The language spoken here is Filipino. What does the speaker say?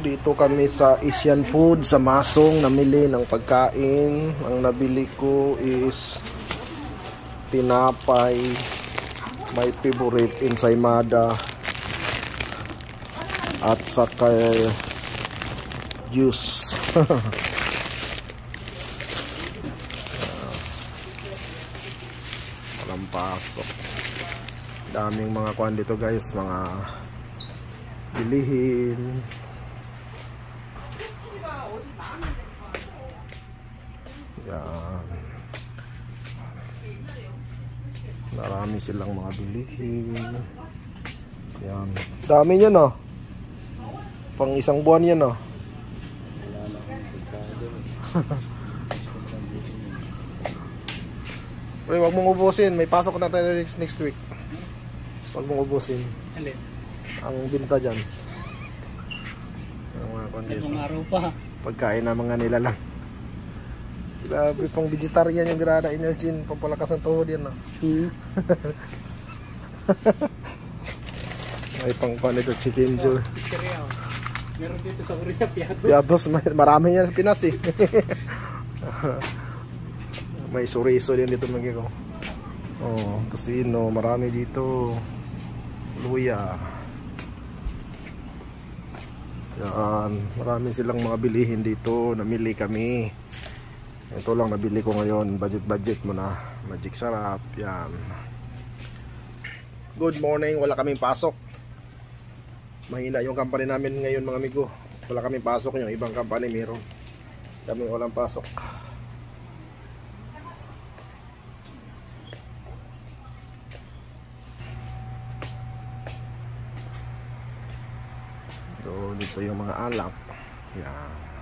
dito kami sa Asian Food sa Masong, namili ng pagkain. Ang nabili ko is tinapay, my favorite ensaymada, at saka juice. Walang pasok. Daming mga kuan dito guys, mga bilihin. Yan. Marami silang mga bilihin. Yan. Dami niyan ah. Pang isang buwan yan ah. Pre, wag mong ubusin. May pasok na tayo next week. Wag mong ubusin. Alin? Ang binta dyan. Ang mga kondis. Araw pa. Pagkain na mga nilalang. Grabe pang vegetarian yung Grana Energy. Pampalakas ng tuhod yan. May pang pan ito chicken joy. Meron dito sa Korea, piatos. Piatos, marami yan sa Pinas eh. May suriso din dito magiging. Oh, tosino, marami dito. Luya. Yan, marami silang mga bilihin dito. Namili kami. Ito lang nabili ko ngayon. Budget muna. Magic sarap. Yan. Good morning. Wala kaming pasok. Mahina yung company namin ngayon mga amigo. Wala kaming pasok. Yung ibang company meron. Kami walang pasok. So dito yung mga alak. Yan.